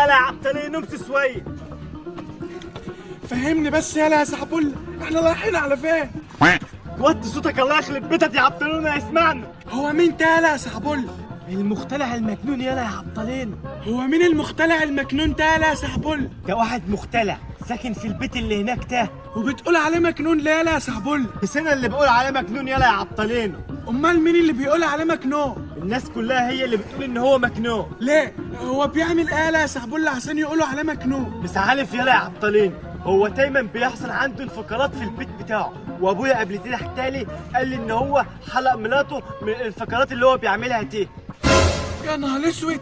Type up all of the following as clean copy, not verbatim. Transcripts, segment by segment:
يلا يا عبطلين نمس شويه. فهمني بس يالا يا سحبول، احنا رايحين على فين؟ وطي صوتك الله يخرب بيتك يا عبطلين يسمعنا. هو مين تالا يا سحبول؟ المخترع المجنون يلا يا عبطلين. هو مين المخترع المجنون تالا يا سحبول؟ ده واحد مخترع ساكن في البيت اللي هناك ده. وبتقول عليه مجنون ليه يالا يا سحبول؟ بس انا اللي بقول عليه مجنون يلا يا عبطلين. امال مين اللي بيقول عليه مجنون؟ الناس كلها هي اللي بتقول ان هو مجنون. ليه؟ هو بيعمل ايه يا سحبول عشان يقولوا عليه مجنون؟ مش عارف يلا يا عبطلين، هو دايما بيحصل عنده انفجارات في البيت بتاعه، وابويا قبل كده حكالي قال لي ان هو حلق مراته من الانفجارات اللي هو بيعملها دي. يا نهار اسود،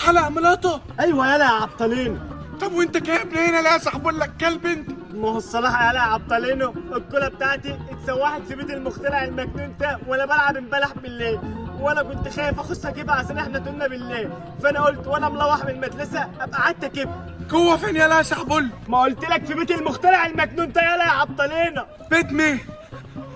حلق مراته؟ ايوه يلا يا عبطلين. طب وانت جايبني هنا ليه يا سحبول لك كلب انت؟ ما هو الصراحه يلا يا عبطلينو، الكوره بتاعتي اتسوحت في بيت المخترع المجنون ده وانا بلعب امبارح بالليل، وانا كنت خايف اخش اجيبها عشان احنا كنا بالليل، فانا قلت وانا مروح من المدرسه ابقى قعدت اجيبها. جوه فين يالا يا سحبول؟ ما قلت لك في بيت المخترع المجنون ده يلا يا عبطلينو. بيت مين؟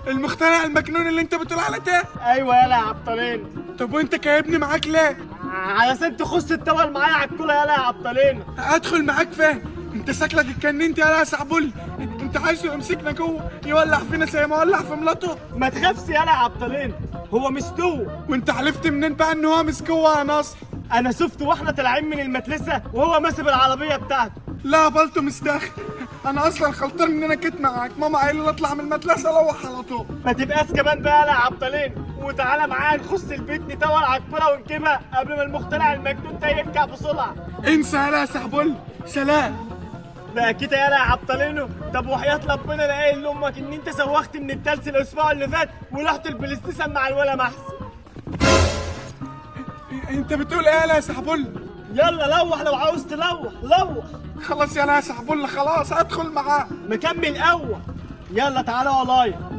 المخترع المجنون اللي انت بتقول عليه ده؟ ايوه يلا يا عبطلينو. طب وانت جايبني معاك ليه؟ علشان تخش تتطور معايا على الكوره يلا يا عبطلينو. ادخل معاك فين؟ انت شكلك اتكننت يالا يا سحبول، انت عايزه يمسكنا جوه يولع فينا زي ما ولع في مراته؟ ما تخافش يلا يا عبطلينو، هو مش جوه. وانت عرفت منين بقى ان هو مش جوه يا ناصر؟ انا شفته واحنا طالعين من المدرسه وهو ماشي بالعربيه بتاعته. لا بلطو مش داخل، انا اصلا غلطان ان انا جيت معاك، ماما قايله لي اطلع من المدرسه اروح على طول. ما تبقاش كمان بقى يا عبطلين، وتعالى معايا نخش البيت ندور على الكوره ونجيبها قبل ما المخترع المجنون ده يرجع بسرعه. انسى يالا يا سحبول، سلام. بقى كده يا عبطلينو. طب وحياة ربنا انا قايل لامك ان انت سوخت من الدرس الاسبوع اللي فات ورحت البلاي ستيشن مع الولا محسن. انت بتقول ايه يالا يا سحبول؟ يلا لوح لو عاوز تلوح لوح. خلاص يالا يا سحبول، خلاص ادخل معاه. مكمل قوة. يلا تعالى ورايا.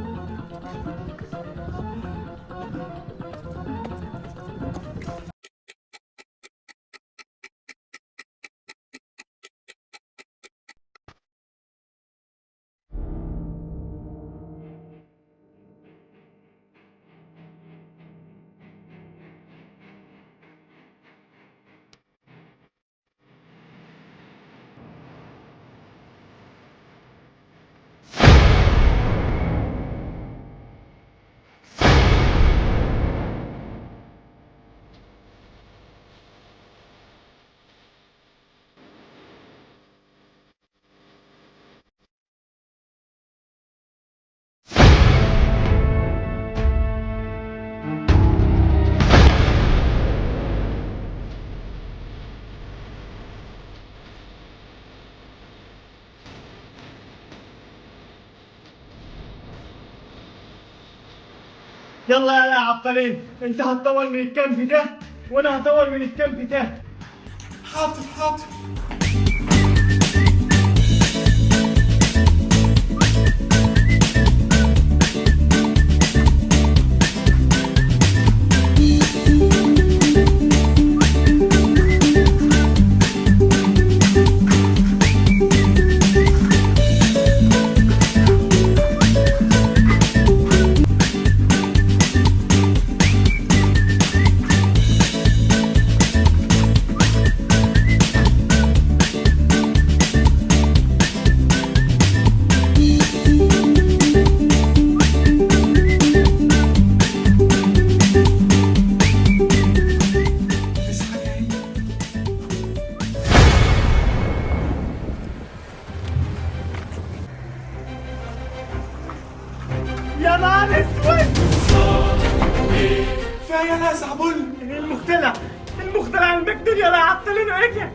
يلا يا عبطلين، انت هتطول من الكامب ده وانا هطول من الكامب ده. حاضر حاضر. يا نهار اسود. كفايه يالا يا سحبول. المخترع المجنون يا عبطلين اجا.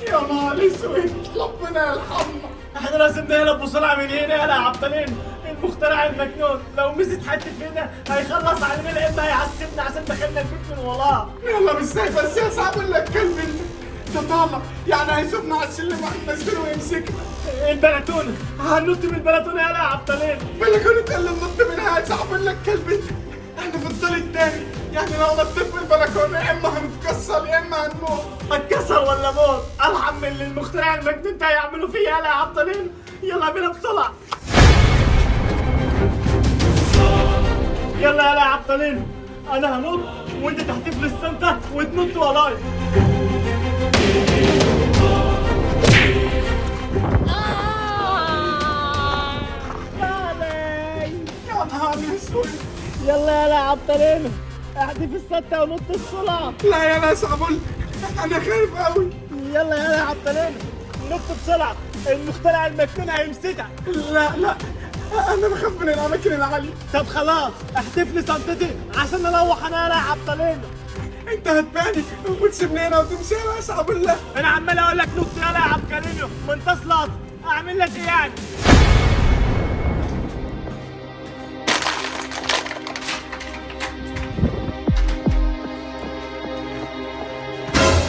يا نهار اسود، ربنا يرحمنا. احنا لازم نهرب بسرعه من هنا يا عبطلين. المخترع المجنون لو مسك حد فينا هيخلص علينا يا اما هيعذبنا عشان دخلنا البيت من وراه. يلا مش زي بس يا سحبول لك كلب انت طالع، يعني هيشوفنا على السلم وهننزله ويمسكنا. البلاتونه هننط من البلاتونه يا عبطلين. بلكونه اللي ننط منها يا سحبول لك كلب انت. احنا في الدور التاني، يعني لو نطيت من البلكونه يا اما هنتكسر يا اما هنموت. اتكسر ولا موت ارحم من اللي المخترع المجنون ده هيعملوا فيا يا عبطلين. يلا بينا بسرعه. يلا يا عبطلين، انا هنط وانت تحتفل السنتر وتنط ورايا. يا نهار اسود. يلا يلا عبطلينو، احذف الستة ونط بسرعة. لا يا ناس عبول، انا خايف قوي. يلا يلا عبطلينو، نط بسرعة، المخترع المجنون هيمسكك. لا انا بخاف من الاماكن العالية. طب خلاص احذف لي شنطتي عشان نروح انا يا عبطلينو. انت هتباني وتسيبني هنا وتمشي يا ناس عبول. لا انا عمال اقول لك نط يلا يا عبطلينو وانت اصلا اعمل لك ايه يعني؟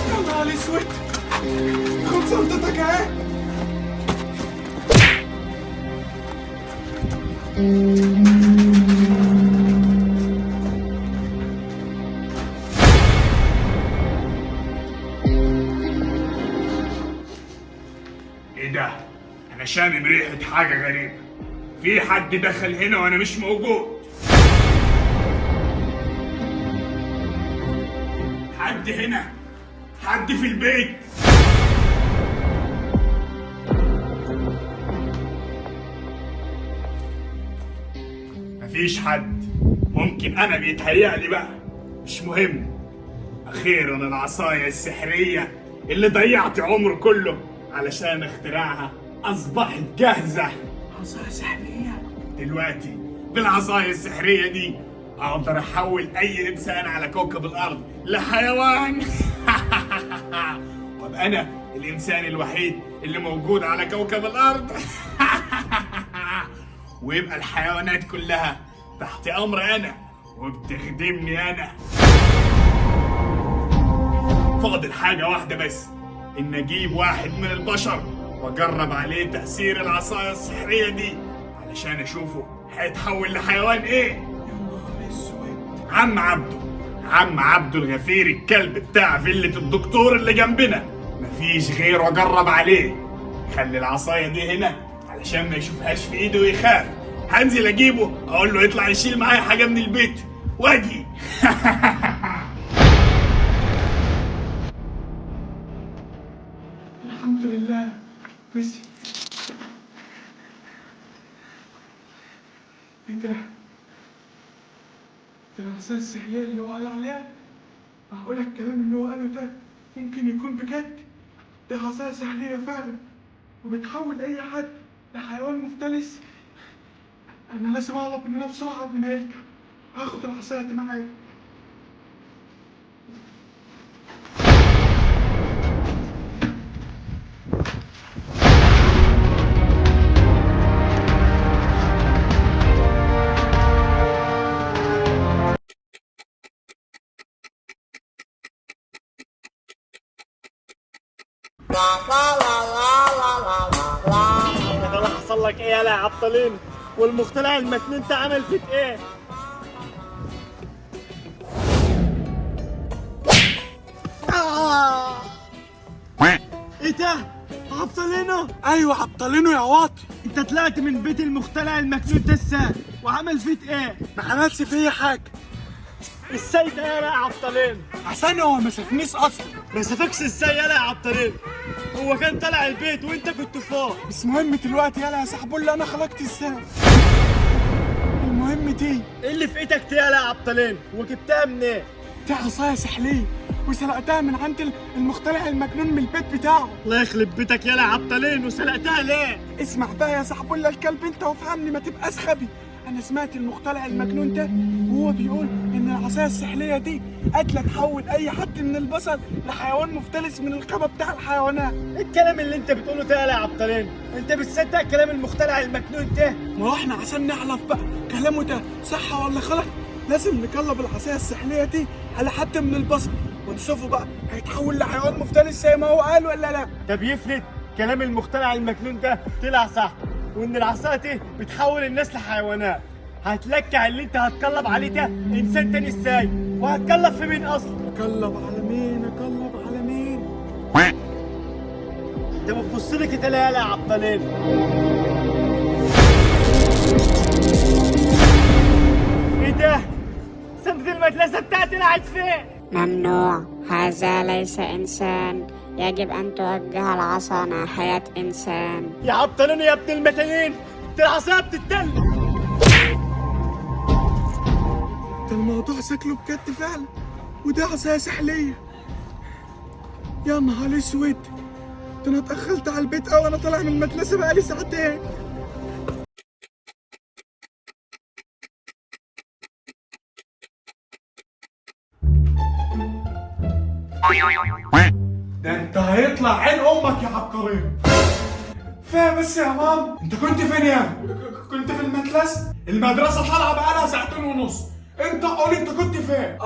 يا نهار اسود. خد شنطتك اهي. ايه ده؟ انا شامم ريحة حاجة غريبة. في حد دخل هنا وانا مش موجود. حد هنا؟ حد في البيت؟ مفيش حد. ممكن انا بيتهيألي بقى. مش مهم. اخيرا العصاية السحرية اللي ضيعت عمر كله علشان اختراعها اصبحت جاهزة. عصاية سحرية. دلوقتي بالعصاية السحرية دي اقدر احول اي انسان على كوكب الارض لحيوان. وابقى انا الانسان الوحيد اللي موجود على كوكب الارض. ويبقى الحيوانات كلها تحت امر انا وبتخدمني انا. فاضل حاجة واحدة بس، ان اجيب واحد من البشر واجرب عليه تأثير العصاية السحرية دي علشان اشوفه هيتحول لحيوان ايه. يا نهار اسود. عم عبده الغفير الكلب بتاع فيلة الدكتور اللي جنبنا مفيش غيره اجرب عليه. خلي العصاية دي هنا علشان ما يشوفهاش في ايده ويخاف. هنزل اجيبه اقول له يطلع يشيل معايا حاجة من البيت واجي. الحمد لله. بس انت العصاية السحرية اللي هو قال عليها، معقولة الكلام اللي هو قاله ده ممكن يكون بجد؟ دي عصاية سحرية فعلا وبتحول أي حد لحيوان مفترس. أنا لازم أهرب من هنا بسرعة قبل ما يرجع. هاخد العصاية دي معايا. يا ترى حصل لك ايه يا عبطلين؟ والمخترع المجنون ده عمل فيك ايه؟ ايه ده؟ عبطلينو؟ أيوة عطلينه يا واطي. انت طلعت من بيت المخترع المجنون ده ازاي؟ وعمل فيك ايه؟ ما عملش فيا حاجة. ازاي ده يا عبطلين؟ عشان هو ما شافنيش أصلا. ما شافكش ازاي يا عبطلين؟ هو كان طالع البيت وانت كنت فوق. بس مهم دلوقتي يلا يا صاحبي اللي أنا خلقت ازاي. المهم دي ايه اللي في ايدك دي يا عبطلين؟ وجبتها منين؟ دي عصاية سحلية وسرقتها من عند المخترع المجنون من البيت بتاعه. الله يخرب بيتك يا عبطلين، وسرقتها ليه؟ اسمع بقى يا صاحبي الكلب انت وافهمني ما تبقاش غبي. انا سمعت المخترع المجنون ده وهو بيقول ان العصاية السحلية دي قادرة تحول اي حد من البشر لحيوان مفترس من القبة بتاع الحيوانات. ايه الكلام اللي انت بتقوله ده يا عبطلين؟ انت بتصدق كلام المخترع المجنون ده؟ ما هو احنا عشان نعرف بقى كلامه ده صح ولا غلط لازم نقلب العصاية السحلية دي على حد من البشر ونشوفه بقى هيتحول لحيوان مفترس زي ما هو قال ولا لا. طب يفرض كلام المخترع المجنون ده طلع صح وان العصاية دي بتحول الناس لحيوانات، هتلكع اللي انت هتقلب عليه ده انسان تاني ازاي؟ وهتقلب في مين اصلا؟ اقلب على مين؟ اقلب على مين؟ انت بتبص لي كده ليه يا عبطلين؟ ايه ده؟ سندة المدرسة بتاعتي طلعت فين؟ ممنوع، هذا ليس إنسان يجب أن توجه العصا ناحية إنسان. يا عبطلين يا ابن المتانين، دي العصايه بتتدلع. ده الموضوع شكله بجد فعلا، ودي عصاية سحلية. يا نهار اسود، ده انا اتأخرت على البيت اوي، انا طالع من المدرسة بقالي ساعتين. ده انت هيطلع عين امك يا عبقرين. فين بس يا مام؟ انت كنت فين يا كنت في المدرسة؟ المدرسة طالعة بقالها ساعتين ونص. انت قول انت كنت فين؟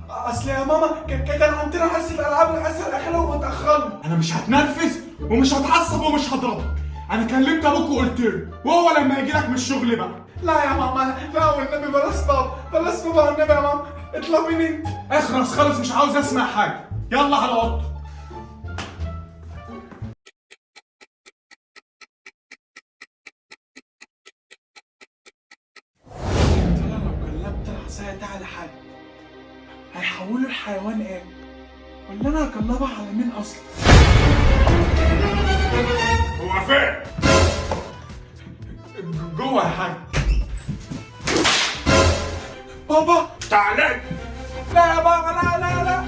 اصل يا ماما كان عندنا حصة العاب الحصة الاخيرة واتأخرنا. انا مش هتنرفز ومش هتعصب ومش هضربك. انا كلمت ابوك وقلت له، وهو لما يجي لك من الشغل بقى. لا يا ماما، لا والنبي بلاش بابا، بلاش بابا والنبي يا ماما، اطلع من انت. اخرس خالص، مش عاوز اسمع حاجة. يلا على اوضتك. ترى لو قلبت العصاية دي على حد هيحولوا الحيوان ايه؟ ولا انا هقلبها على مين اصلا؟ هو فين؟ جوه يا حاج. بابا تعالى. لا يا بابا، لا لا لا.